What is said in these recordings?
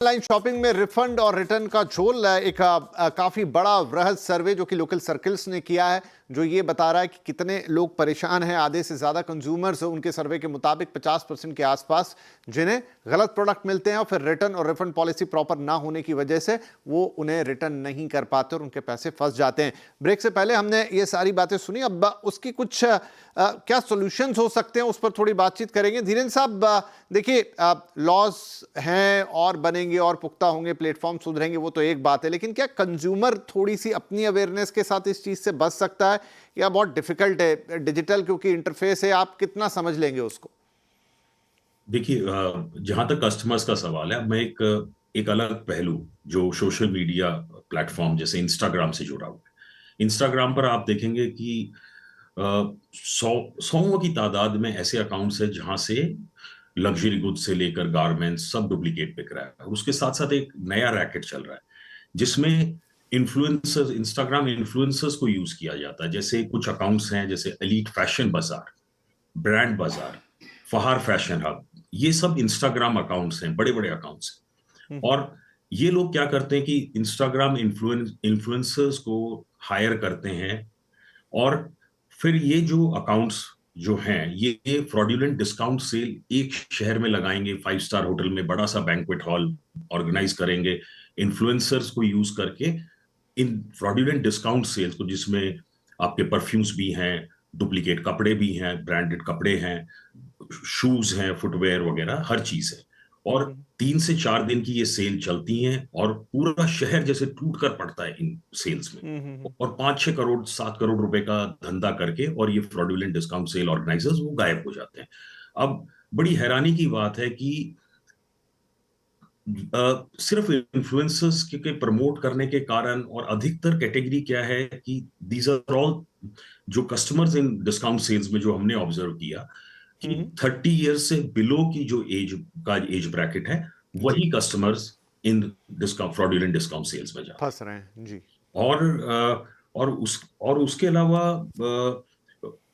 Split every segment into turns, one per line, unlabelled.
Online shopping में refund और return का झोल एक काफी बड़ा वृहद सर्वे जो कि लोकल सर्कल्स ने किया है, जो ये बता रहा है कि कितने लोग परेशान हैं। आधे से ज्यादा कंज्यूमर्स उनके सर्वे के मुताबिक 50% के आसपास जिन्हें गलत प्रोडक्ट मिलते हैं और फिर रिटर्न और रिफंड पॉलिसी प्रॉपर ना होने की वजह से वो उन्हें रिटर्न नहीं कर पाते और उनके पैसे फंस जाते हैं। ब्रेक से पहले हमने ये सारी बातें सुनी, अब उसकी कुछ क्या सॉल्यूशंस हो सकते हैं उस पर थोड़ी बातचीत करेंगे। धीरेन्द्र साहब, देखिए, लॉज हैं और बनेंगे और पुख्ता होंगे, प्लेटफॉर्म सुधरेंगे, वो तो एक बात है, लेकिन क्या कंज्यूमर थोड़ी सी अपनी अवेयरनेस के साथ इस चीज से बच सकता है या बहुत डिफिकल्ट है? डिजिटल क्योंकि इंटरफेस है, आप कितना समझ लेंगे उसको?
देखिए, जहां तक कस्टमर्स का सवाल है, मैं एक अलग पहलू जो सोशल मीडिया प्लेटफॉर्म जैसे इंस्टाग्राम से जुड़ा हुआ है। इंस्टाग्राम पर आप देखेंगे कि सौ की तादाद में ऐसे अकाउंट्स हैं जहां से लग्जरी गुड्स से लेकर गारमेंट्स सब डुप्लीकेट बिक रहा है। उसके साथ साथ एक नया रैकेट चल रहा है जिसमें इन्फ्लुएंसर्स, इंस्टाग्राम इन्फ्लुएंसर्स को यूज किया जाता है। जैसे कुछ अकाउंट्स हैं जैसे एलीट फैशन बाजार, ब्रांड बाजार, फहार फैशन हब, ये सब इंस्टाग्राम अकाउंट्स हैं, बड़े बड़े अकाउंट्स हैं। और ये लोग क्या करते हैं कि इंस्टाग्राम इन्फ्लुएंसर्स को हायर करते हैं और फिर ये जो अकाउंट्स जो हैं ये फ्रॉड्यूलेंट डिस्काउंट सेल एक शहर में लगाएंगे, 5 स्टार होटल में बड़ा सा बैंक्वेट हॉल ऑर्गेनाइज करेंगे इन्फ्लुएंसर्स को यूज करके इन फ्रॉड्यूलेंट डिस्काउंट सेल्स को, जिसमें आपके परफ्यूम्स भी हैं, डुप्लीकेट कपड़े भी हैं, ब्रांडेड कपड़े हैं, शूज हैं, फुटवेयर वगैरह हर चीज है। और 3 से 4 दिन की ये सेल चलती हैं और पूरा शहर जैसे टूट कर पड़ता है इन सेल्स में। और 5-6 करोड़ 7 करोड़ रुपए का धंधा करके और ये फ्रॉडुलेंट डिस्काउंट सेल ऑर्गेनाइजर्स वो गायब हो जाते हैं। अब बड़ी हैरानी की बात है कि सिर्फ इन्फ्लुएंसर्स के प्रमोट करने के कारण, और अधिकतर कैटेगरी क्या है कि दीज आर ऑल जो कस्टमर्स इन डिस्काउंट सेल्स में जो हमने ऑब्जर्व किया कि 30 ईयर्स से बिलो की जो एज ब्रैकेट है, वही कस्टमर्स इन डिस्काउंट फ्रॉडुलेंट डिस्काउंट सेल्स में जाते
फंस रहे हैं जी।
और उसके अलावा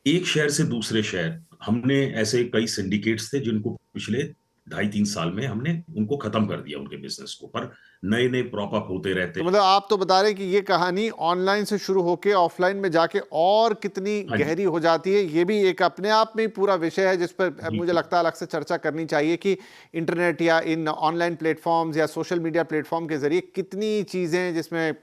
एक शहर से दूसरे शहर, हमने ऐसे कई सिंडिकेट्स थे जिनको पिछले 2.5-3 साल में हमने उनको खत्म कर दिया उनके बिजनेस को, पर नए नए प्रॉप अप होते रहते
तो
हैं।
मतलब आप तो बता रहे हैं कि ये कहानी ऑनलाइन से शुरू होके ऑफलाइन में जाके और कितनी
हाँ जी,
गहरी हो जाती है, ये भी एक अपने आप में ही पूरा विषय है जिस पर
जी
मुझे
जी
लगता है अलग से चर्चा करनी चाहिए कि इंटरनेट या इन ऑनलाइन प्लेटफॉर्म्स या सोशल मीडिया प्लेटफॉर्म के जरिए कितनी चीज़ें जिसमें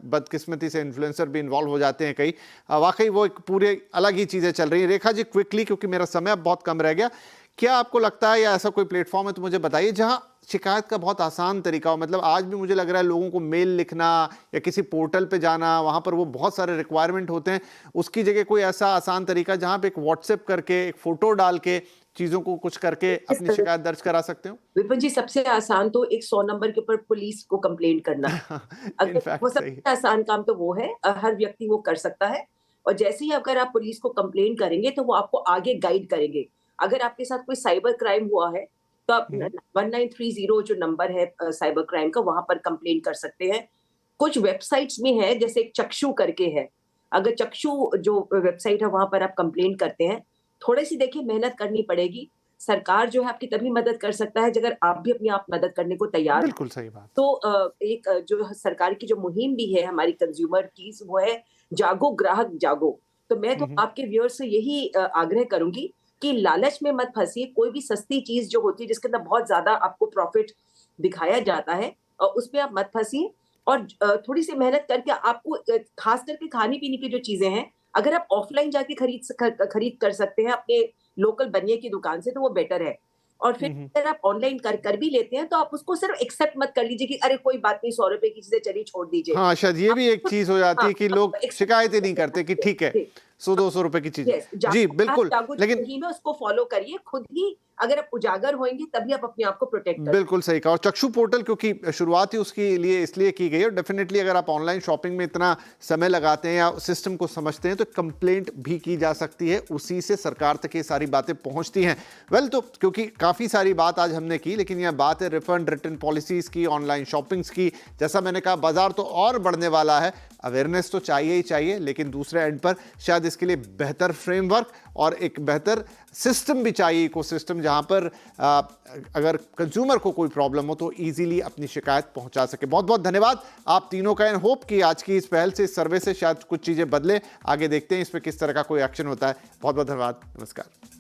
बदकिस्मती से इन्फ्लुएंसर भी इन्वॉल्व हो जाते हैं कई, वाकई वो एक पूरे अलग ही चीज़ें चल रही हैं। रेखा जी, क्विकली, क्योंकि मेरा समय अब बहुत कम रह गया, क्या आपको लगता है या ऐसा कोई प्लेटफॉर्म है तो मुझे बताइए जहां शिकायत का बहुत आसान तरीका हो? मतलब आज भी मुझे लग रहा है लोगों को मेल लिखना या किसी पोर्टल पे जाना, वहां पर वो बहुत सारे रिक्वायरमेंट होते हैं, उसकी जगह कोई ऐसा आसान तरीका जहां पे एक व्हाट्सएप करके, एक फोटो डाल के, चीजों को कुछ करके अपनी शिकायत दर्ज करा सकते हो?
विपिन जी, सबसे आसान तो एक 100 नंबर के ऊपर पुलिस को कंप्लेंट करना है। अगर वो
इनफैक्ट सही है।
सबसे आसान काम तो वो है, हर व्यक्ति वो कर सकता है। और जैसे ही अगर आप पुलिस को कंप्लेंट करेंगे तो वो आपको आगे गाइड करेंगे। अगर आपके साथ कोई साइबर क्राइम हुआ है तो आप 1930 जो नंबर है साइबर क्राइम का, वहां पर कंप्लेंट कर सकते हैं। कुछ वेबसाइट्स में है, जैसे एक चक्षु करके है, अगर चक्षु जो वेबसाइट है वहां पर आप कंप्लेंट करते हैं, थोड़ी सी देखिए मेहनत करनी पड़ेगी। सरकार जो है आपकी तभी मदद कर सकता है अगर आप भी अपनी आप मदद करने को तैयार हैं।
बिल्कुल सही बात।
तो एक जो सरकार की जो मुहिम भी है हमारी कंज्यूमर की, वो है जागो ग्राहक जागो। तो मैं तो आपके व्यूअर्स से यही आग्रह करूंगी कि लालच में मत फंसिए। कोई भी सस्ती चीज जो होती है जिसके अंदर बहुत ज्यादा आपको प्रॉफिट दिखाया जाता है, उस पे आप मत फंसिए। और थोड़ी सी मेहनत करके आपको खास करके खाने पीने की जो चीजें हैं, अगर आप ऑफलाइन जाके खरीद कर सकते हैं अपने लोकल बनिए की दुकान से, तो वो बेटर है। और फिर अगर आप ऑनलाइन कर भी लेते हैं तो आप उसको सिर्फ एक्सेप्ट मत कर लीजिए कि अरे कोई बात नहीं, 100 रुपए की चीजें चलिए छोड़ दीजिए।
हाँ, शायद ये
आप
भी एक चीज हो जाती
हाँ,
है कि लोग शिकायत ही नहीं करते कि ठीक है,
जी,
100-200 रुपए की चीज।
यस,
जी बिल्कुल,
जागो जो
लेकिन
मुहिम है उसको फॉलो करिए। खुद ही अगर आप उजागर होंगे तभी आप अपने आप को प्रोटेक्ट कर।
बिल्कुल सही कहा। और चक्षु पोर्टल क्योंकि शुरुआत ही उसके लिए इसलिए की गई है, डेफिनेटली अगर आप ऑनलाइन शॉपिंग में इतना समय लगाते हैं या सिस्टम को समझते हैं तो कंप्लेंट भी की जा सकती है, उसी से सरकार तक ये सारी बातें पहुंचती हैं। वेल, तो क्योंकि काफ़ी सारी बात आज हमने की, लेकिन यह बात है रिफंड रिटर्न पॉलिसीज़ की, ऑनलाइन शॉपिंग्स की। जैसा मैंने कहा, बाजार तो और बढ़ने वाला है, अवेयरनेस तो चाहिए ही चाहिए, लेकिन दूसरे एंड पर शायद इसके लिए बेहतर फ्रेमवर्क और एक बेहतर सिस्टम भी चाहिए, इकोसिस्टम, जहां पर अगर कंज्यूमर को कोई प्रॉब्लम हो तो इजीली अपनी शिकायत पहुंचा सके। बहुत बहुत धन्यवाद आप तीनों का। एंड होप कि आज की इस पहल से, इस सर्वे से शायद कुछ चीजें बदले। आगे देखते हैं इस पर किस तरह का कोई एक्शन होता है। बहुत बहुत धन्यवाद। नमस्कार।